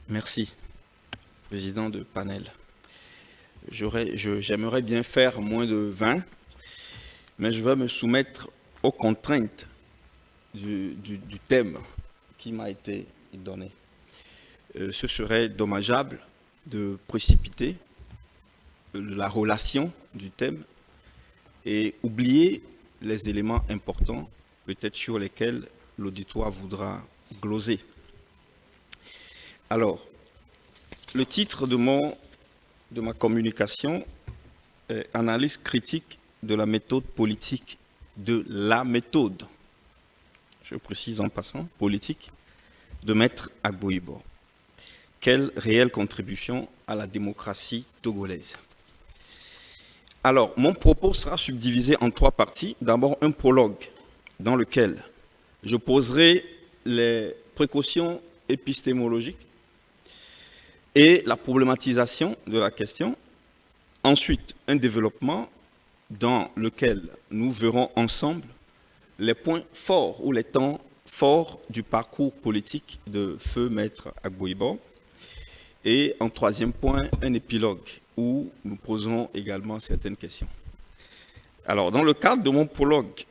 Merci, président de panel. J'aimerais bien faire moins de 20, mais je vais me soumettre aux contraintes du thème qui m'a été donné. Ce serait dommageable de précipiter la relation du thème et oublier les éléments importants, peut-être sur lesquels l'auditoire voudra gloser. Alors, le titre de ma communication est Analyse critique de la méthode politique, de la méthode, je précise en passant, politique, de Maître Agbo-Ibor. Quelle réelle contribution à la démocratie togolaise? Alors, mon propos sera subdivisé en 3 parties. D'abord, un prologue dans lequel je poserai les précautions épistémologiques et la problématisation de la question. Ensuite, un développement dans lequel nous verrons ensemble les points forts ou les temps forts du parcours politique de feu Maître Agbo-Ibor. Et en troisième point, un épilogue où nous poserons également certaines questions. Alors, dans le cadre de mon prologue,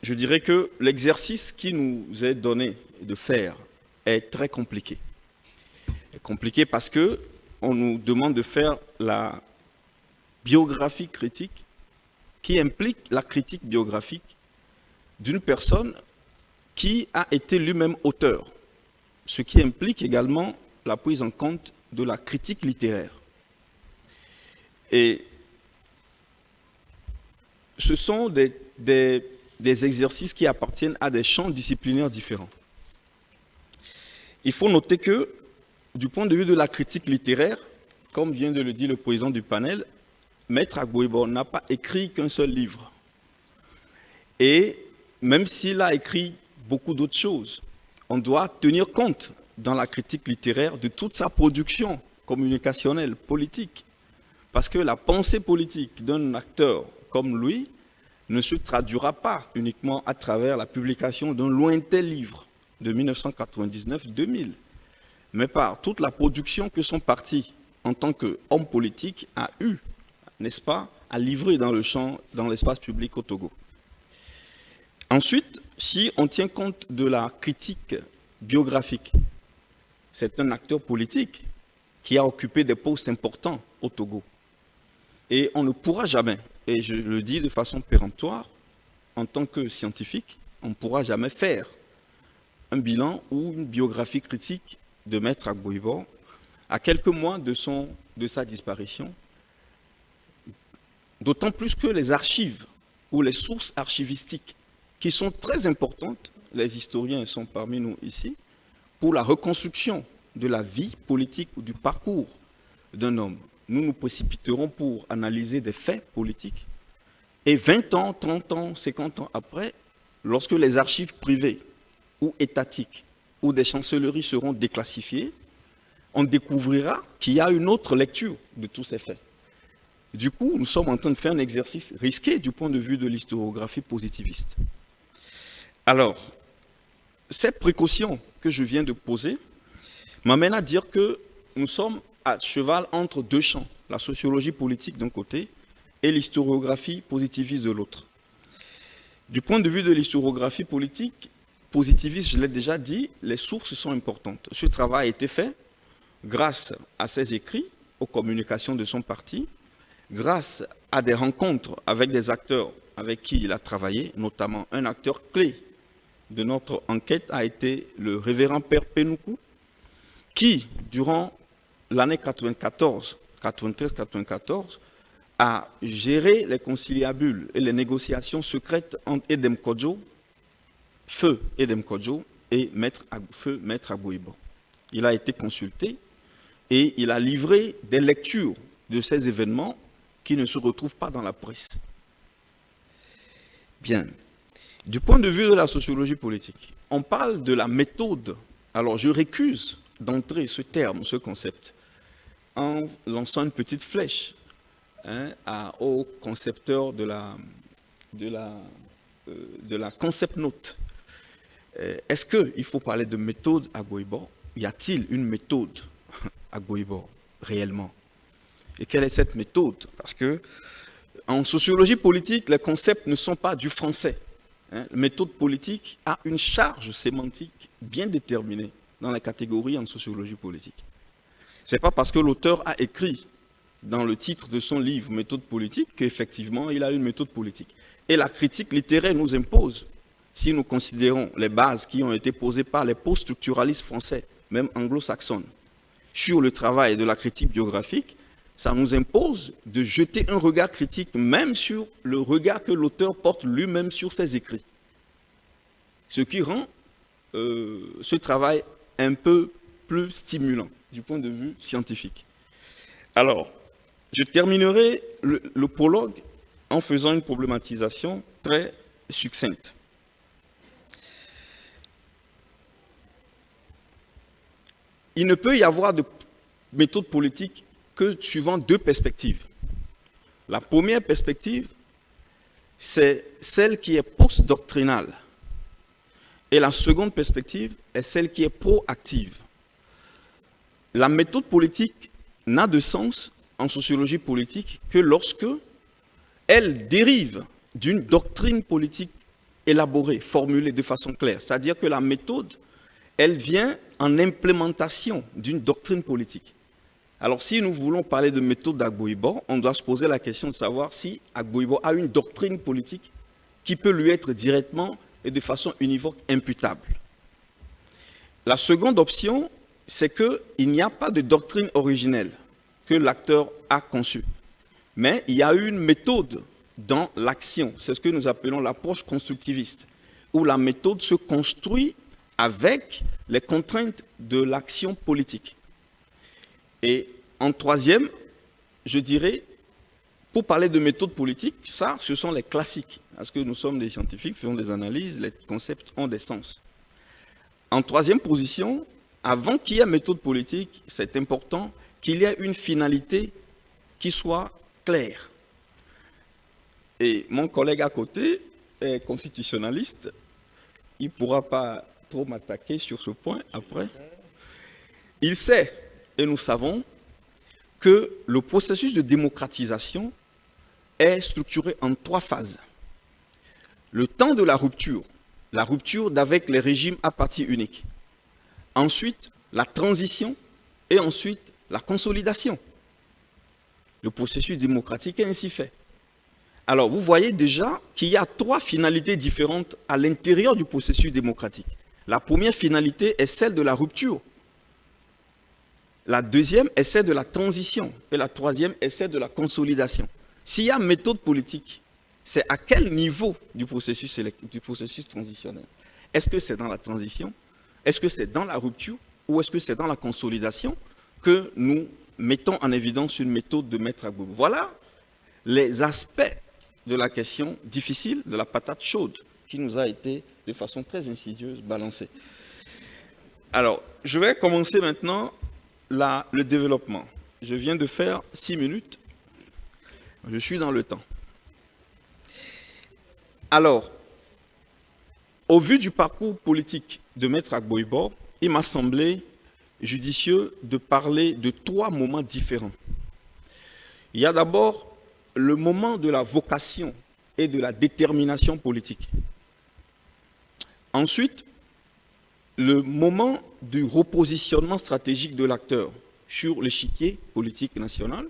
je dirais que l'exercice qui nous est donné de faire est très compliqué. Compliqué parce qu'on nous demande de faire la biographie critique qui implique la critique biographique d'une personne qui a été lui-même auteur, ce qui implique également la prise en compte de la critique littéraire. Et ce sont des exercices qui appartiennent à des champs disciplinaires différents. Il faut noter que, du point de vue de la critique littéraire, comme vient de le dire le président du panel, Maître Agbo-Ibor n'a pas écrit qu'un seul livre. Et même s'il a écrit beaucoup d'autres choses, on doit tenir compte dans la critique littéraire de toute sa production communicationnelle, politique. Parce que la pensée politique d'un acteur comme lui ne se traduira pas uniquement à travers la publication d'un lointain livre de 1999-2000, mais par toute la production que son parti, en tant qu'homme politique, a eu, n'est-ce pas, à livrer dans le champ, dans l'espace public au Togo. Ensuite, si on tient compte de la critique biographique, c'est un acteur politique qui a occupé des postes importants au Togo. Et on ne pourra jamais, et je le dis de façon péremptoire, en tant que scientifique, on ne pourra jamais faire un bilan ou une biographie critique de Maître Agbo-Ibor à quelques mois de sa disparition. D'autant plus que les archives ou les sources archivistiques qui sont très importantes, les historiens sont parmi nous ici, pour la reconstruction de la vie politique ou du parcours d'un homme. Nous nous précipiterons pour analyser des faits politiques. Et 20 ans, 30 ans, 50 ans après, lorsque les archives privées ou étatiques ou des chancelleries seront déclassifiées, on découvrira qu'il y a une autre lecture de tous ces faits. Du coup, nous sommes en train de faire un exercice risqué du point de vue de l'historiographie positiviste. Alors, cette précaution que je viens de poser m'amène à dire que nous sommes à cheval entre deux champs, la sociologie politique d'un côté et l'historiographie positiviste de l'autre. Du point de vue de l'historiographie politique positiviste, je l'ai déjà dit, les sources sont importantes. Ce travail a été fait grâce à ses écrits, aux communications de son parti, grâce à des rencontres avec des acteurs avec qui il a travaillé, notamment un acteur clé de notre enquête a été le révérend Père Pénoukou, qui, durant l'année 93-94, a géré les conciliabules et les négociations secrètes entre Edem Kodjo, feu Edem Kodjo, et feu Maître Agbo-Ibor. Il a été consulté et il a livré des lectures de ces événements qui ne se retrouvent pas dans la presse. Bien. Du point de vue de la sociologie politique, on parle de la méthode. Alors, je récuse d'entrer ce terme, ce concept, en lançant une petite flèche au concepteur de la concept note. Est-ce qu'il faut parler de méthode Agbo-Ibor? Y a-t-il une méthode Agboibo, réellement? Et quelle est cette méthode? Parce que en sociologie politique, les concepts ne sont pas du français. La méthode politique a une charge sémantique bien déterminée dans la catégorie en sociologie politique. Ce n'est pas parce que l'auteur a écrit dans le titre de son livre méthode politique qu'effectivement il a une méthode politique. Et la critique littéraire nous impose, si nous considérons les bases qui ont été posées par les post-structuralistes français, même anglo-saxons, sur le travail de la critique biographique, ça nous impose de jeter un regard critique même sur le regard que l'auteur porte lui-même sur ses écrits. Ce qui rend ce travail un peu plus stimulant du point de vue scientifique. Alors, je terminerai le prologue en faisant une problématisation très succincte. Il ne peut y avoir de méthode politique que suivant deux perspectives. La première perspective, c'est celle qui est post-doctrinale. Et la seconde perspective est celle qui est proactive. La méthode politique n'a de sens en sociologie politique que lorsque elle dérive d'une doctrine politique élaborée, formulée de façon claire. C'est-à-dire que la méthode, elle vient en implémentation d'une doctrine politique. Alors, si nous voulons parler de méthode d'Agboibo, on doit se poser la question de savoir si Agboibo a une doctrine politique qui peut lui être directement et de façon univoque imputable. La seconde option, c'est qu'il n'y a pas de doctrine originelle que l'acteur a conçue, mais il y a une méthode dans l'action. C'est ce que nous appelons l'approche constructiviste, où la méthode se construit avec les contraintes de l'action politique. Et en troisième, je dirais, pour parler de méthode politique, ça, ce sont les classiques. Parce que nous sommes des scientifiques, faisons des analyses, les concepts ont des sens. En troisième position, avant qu'il y ait méthode politique, c'est important qu'il y ait une finalité qui soit claire. Et mon collègue à côté est constitutionnaliste. Il ne pourra pas trop m'attaquer sur ce point après. Il sait, et nous savons, que le processus de démocratisation est structuré en 3 phases. Le temps de la rupture d'avec les régimes à parti unique. Ensuite, la transition et ensuite la consolidation. Le processus démocratique est ainsi fait. Alors, vous voyez déjà qu'il y a 3 finalités différentes à l'intérieur du processus démocratique. La première finalité est celle de la rupture. La deuxième est celle de la transition. Et la troisième est celle de la consolidation. S'il y a méthode politique, c'est à quel niveau du processus transitionnel? Est-ce que c'est dans la transition? Est-ce que c'est dans la rupture? Ou est-ce que c'est dans la consolidation que nous mettons en évidence une méthode de Maître Agboibo? Voilà les aspects de la question difficile, de la patate chaude, qui nous a été de façon très insidieuse balancée. Alors, je vais commencer maintenant le développement. Je viens de faire 6 minutes. Je suis dans le temps. Alors, au vu du parcours politique de Maître Agboibo, il m'a semblé judicieux de parler de 3 moments différents. Il y a d'abord le moment de la vocation et de la détermination politique. Ensuite, le moment du repositionnement stratégique de l'acteur sur l'échiquier politique national.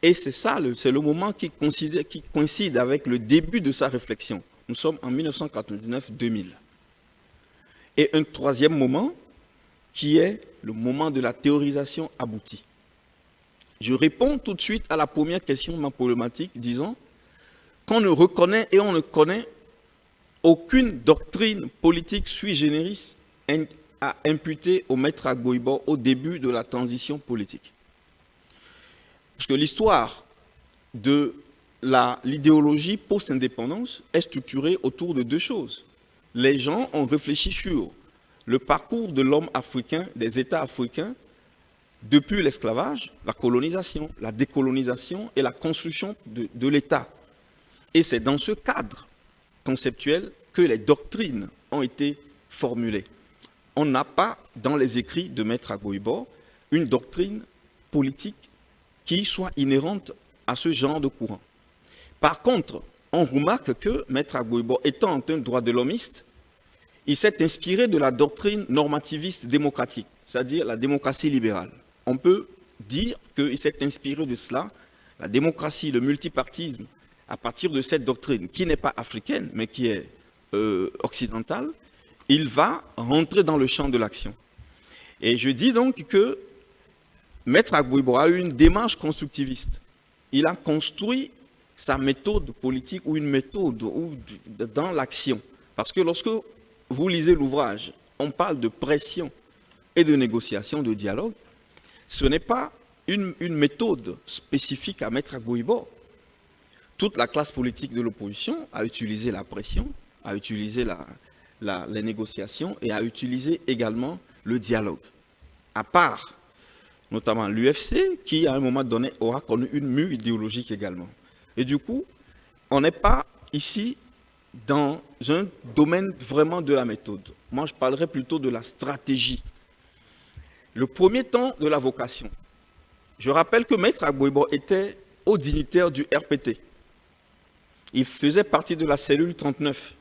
Et c'est ça, c'est le moment qui coïncide avec le début de sa réflexion. Nous sommes en 1999-2000. Et un troisième moment qui est le moment de la théorisation aboutie. Je réponds tout de suite à la première question de ma problématique, disant qu'on ne reconnaît et on ne connaît aucune doctrine politique sui generis à imputer au Maître Agboibo au début de la transition politique. Parce que l'histoire de l'idéologie post-indépendance est structurée autour de 2 choses. Les gens ont réfléchi sur le parcours de l'homme africain, des États africains, depuis l'esclavage, la colonisation, la décolonisation et la construction de l'État. Et c'est dans ce cadre conceptuel que les doctrines ont été formulées. On n'a pas, dans les écrits de Maître Agboibo, une doctrine politique qui soit inhérente à ce genre de courant. Par contre, on remarque que Maître Agbouibo, étant un droit de l'homiste, il s'est inspiré de la doctrine normativiste démocratique, c'est-à-dire la démocratie libérale. On peut dire qu'il s'est inspiré de cela, la démocratie, le multipartisme, à partir de cette doctrine qui n'est pas africaine, mais qui est occidentale, il va rentrer dans le champ de l'action. Et je dis donc que Maître Agbouibo a eu une démarche constructiviste. Il a construit sa méthode politique ou une méthode dans l'action. Parce que lorsque vous lisez l'ouvrage, on parle de pression et de négociation, de dialogue. Ce n'est pas une méthode spécifique à Maître Agbouibo. Toute la classe politique de l'opposition a utilisé la pression, a utilisé les négociations et a utilisé également le dialogue. À part notamment l'UFC, qui à un moment donné aura connu une mue idéologique également. Et du coup, on n'est pas ici dans un domaine vraiment de la méthode. Moi, je parlerai plutôt de la stratégie. Le premier temps de la vocation. Je rappelle que Maître Agbouibo était haut dignitaire du RPT. Il faisait partie de la cellule 39.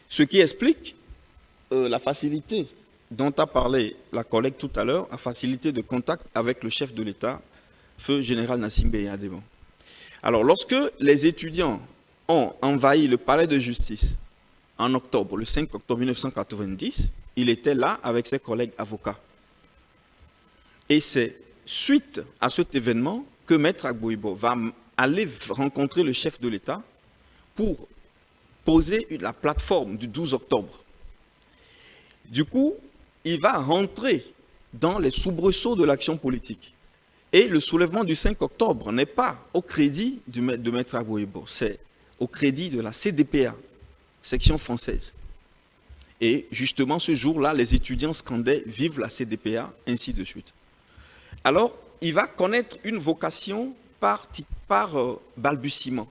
Ce qui explique la facilité dont a parlé la collègue tout à l'heure, la facilité de contact avec le chef de l'État, feu général Nassim Beyadema. Alors, lorsque les étudiants ont envahi le palais de justice en octobre, le 5 octobre 1990, il était là avec ses collègues avocats. Et c'est suite à cet événement que Maître Agbouibo va aller rencontrer le chef de l'État pour poser la plateforme du 12 octobre. Du coup, il va rentrer dans les soubresauts de l'action politique. Et le soulèvement du 5 octobre n'est pas au crédit de Maître Agbouibo, c'est au crédit de la CDPA, section française. Et justement, ce jour-là, les étudiants scandaient « Vive la CDPA », ainsi de suite. Alors, il va connaître une vocation par balbutiement.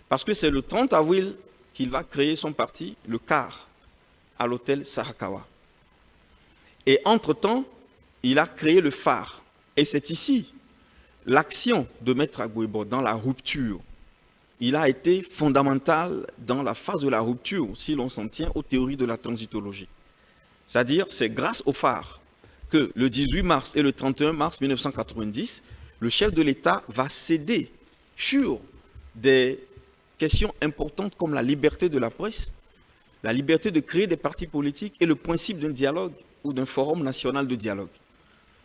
Parce que c'est le 30 avril qu'il va créer son parti, le CAR, à l'hôtel Sarakawa. Et entre-temps, il a créé le phare. Et c'est ici l'action de Maître Agbouibo dans la rupture. Il a été fondamental dans la phase de la rupture, si l'on s'en tient aux théories de la transitologie. C'est-à-dire, c'est grâce au phare que le 18 mars et le 31 mars 1990, le chef de l'État va céder sur des questions importantes comme la liberté de la presse, la liberté de créer des partis politiques et le principe d'un dialogue ou d'un forum national de dialogue.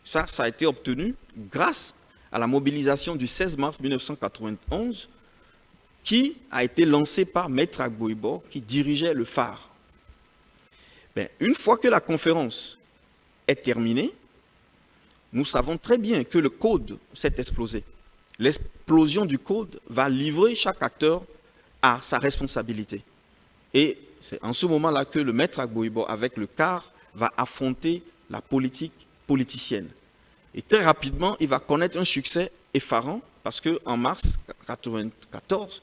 Ça a été obtenu grâce à la mobilisation du 16 mars 1991 qui a été lancée par Maître Agbouibo qui dirigeait le phare. Une fois que la conférence est terminée, nous savons très bien que le code s'est explosé. L'explosion du code va livrer chaque acteur à sa responsabilité. Et c'est en ce moment-là que le Maître Agbouibo, avec le CAR, va affronter la politique politicienne. Et très rapidement, il va connaître un succès effarant parce qu'en mars 1994,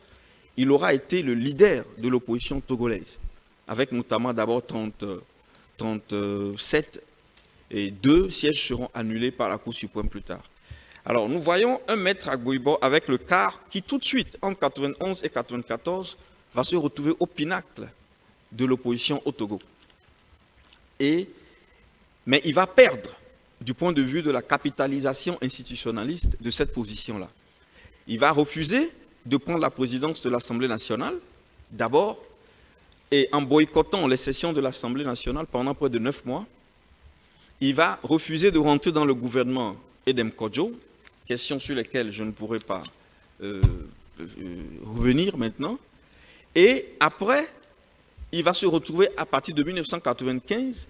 il aura été le leader de l'opposition togolaise, avec notamment d'abord 37 et 2 sièges seront annulés par la Cour suprême plus tard. Alors nous voyons un Maître Agbouibo avec le CAR qui tout de suite, en 91 et 1994, va se retrouver au pinacle de l'opposition au Togo. Mais il va perdre du point de vue de la capitalisation institutionnaliste de cette position-là. Il va refuser de prendre la présidence de l'Assemblée nationale, d'abord, et en boycottant les sessions de l'Assemblée nationale pendant près de 9 mois, il va refuser de rentrer dans le gouvernement Edem Kodjo, question sur laquelle je ne pourrai pas revenir maintenant. Et après, il va se retrouver à partir de 1995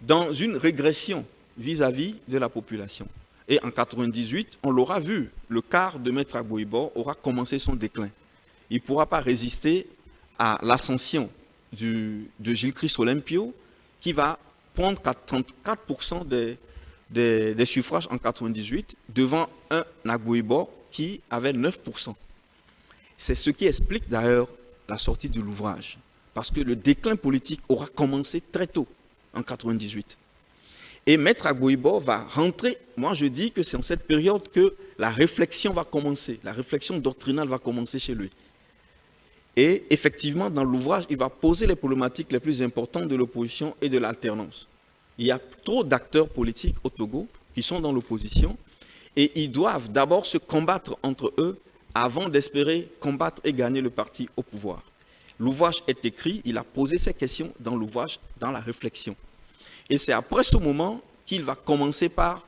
dans une régression vis-à-vis de la population. Et en 1998, on l'aura vu, le CAR de Maître Agbouibo aura commencé son déclin. Il ne pourra pas résister à l'ascension de Gilles-Christ Olympio, qui va prendre 34% des suffrages en 1998, devant un Agbouibo qui avait 9%. C'est ce qui explique d'ailleurs la sortie de l'ouvrage, parce que le déclin politique aura commencé très tôt, en 1998. Et Maître Agboibo va rentrer, moi je dis que c'est en cette période que la réflexion va commencer, la réflexion doctrinale va commencer chez lui. Et effectivement, dans l'ouvrage, il va poser les problématiques les plus importantes de l'opposition et de l'alternance. Il y a trop d'acteurs politiques au Togo qui sont dans l'opposition et ils doivent d'abord se combattre entre eux avant d'espérer combattre et gagner le parti au pouvoir. L'ouvrage est écrit, il a posé ces questions dans l'ouvrage, dans la réflexion. Et c'est après ce moment qu'il va commencer par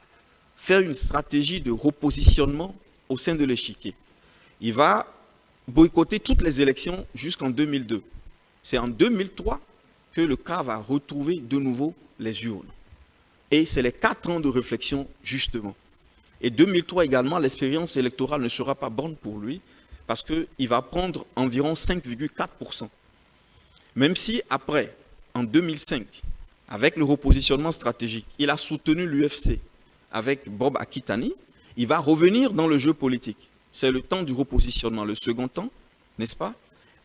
faire une stratégie de repositionnement au sein de l'échiquier. Il va boycotter toutes les élections jusqu'en 2002. C'est en 2003 que le CAR va retrouver de nouveau les urnes. Et c'est les 4 ans de réflexion, justement. Et 2003 également, l'expérience électorale ne sera pas bonne pour lui, parce qu'il va prendre environ 5,4%. Même si après, en 2005, avec le repositionnement stratégique, il a soutenu l'UFC avec Bob Akitani, il va revenir dans le jeu politique. C'est le temps du repositionnement, le second temps, n'est-ce pas?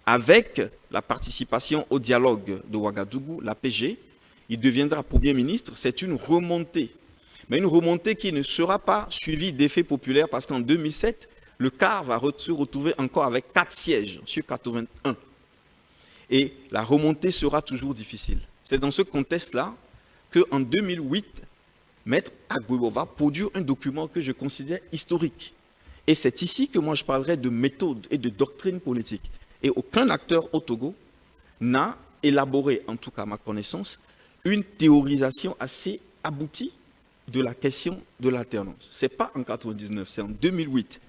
Avec la participation au dialogue de Ouagadougou, l'APG, il deviendra Premier ministre. C'est une remontée, mais une remontée qui ne sera pas suivie d'effets populaires parce qu'en 2007, le CAR va se retrouver encore avec 4 sièges sur 81. Et la remontée sera toujours difficile. C'est dans ce contexte-là qu'en 2008, Maître Agboibo va produire un document que je considère historique. Et c'est ici que moi je parlerai de méthode et de doctrine politique. Et aucun acteur au Togo n'a élaboré, en tout cas à ma connaissance, une théorisation assez aboutie de la question de l'alternance. Ce n'est pas en 1999, c'est en 2008.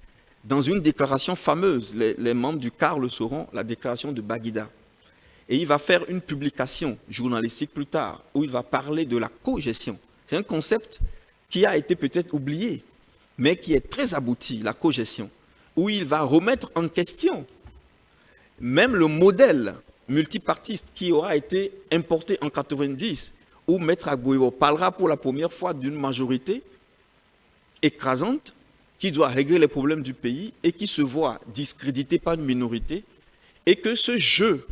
Dans une déclaration fameuse, les membres du CAR le sauront, la déclaration de Baguida. Et il va faire une publication journalistique plus tard, où il va parler de la cogestion. C'est un concept qui a été peut-être oublié, mais qui est très abouti, la cogestion, où il va remettre en question même le modèle multipartiste qui aura été importé en 90, où Maître Agboibo parlera pour la première fois d'une majorité écrasante qui doit régler les problèmes du pays et qui se voit discrédité par une minorité, et que ce jeu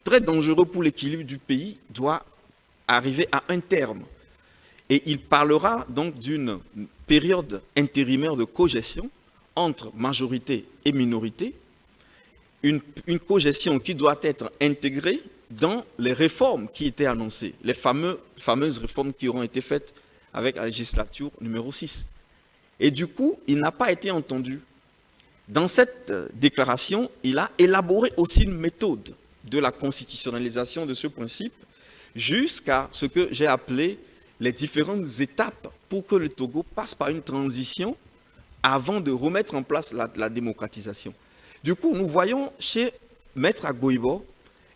très dangereux pour l'équilibre du pays doit arriver à un terme. Et il parlera donc d'une période intérimaire de cogestion entre majorité et minorité, une cogestion qui doit être intégrée dans les réformes qui étaient annoncées, les fameuses réformes qui auront été faites avec la législature numéro 6. Et du coup, il n'a pas été entendu. Dans cette déclaration, il a élaboré aussi une méthode de la constitutionnalisation de ce principe jusqu'à ce que j'ai appelé les différentes étapes pour que le Togo passe par une transition avant de remettre en place la démocratisation. Du coup, nous voyons chez Maître Agboibo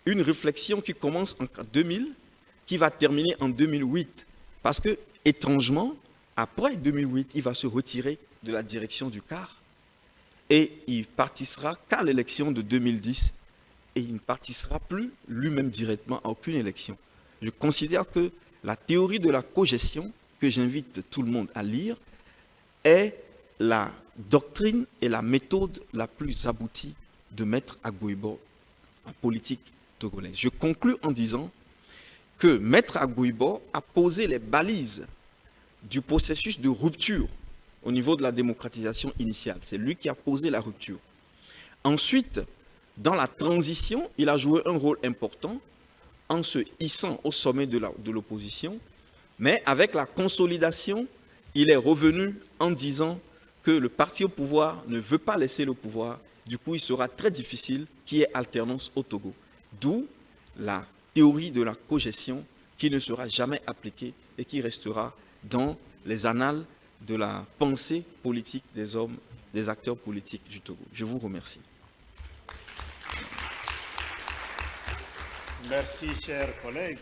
une réflexion qui commence en 2000, qui va terminer en 2008. Parce que, étrangement, après 2008, il va se retirer de la direction du CAR et il participera qu'à l'élection de 2010 et il ne participera plus lui-même directement à aucune élection. Je considère que la théorie de la cogestion, que j'invite tout le monde à lire, est la doctrine et la méthode la plus aboutie de Maître Agboibo en politique togolaise. Je conclus en disant que Maître Agboibo a posé les balises du processus de rupture au niveau de la démocratisation initiale. C'est lui qui a posé la rupture. Ensuite, dans la transition, il a joué un rôle important en se hissant au sommet de l'opposition, mais avec la consolidation, il est revenu en disant que le parti au pouvoir ne veut pas laisser le pouvoir. Du coup, il sera très difficile qu'il y ait alternance au Togo. D'où la théorie de la cogestion qui ne sera jamais appliquée et qui restera dans les annales de la pensée politique des hommes, des acteurs politiques du Togo. Je vous remercie. Merci, chers collègues.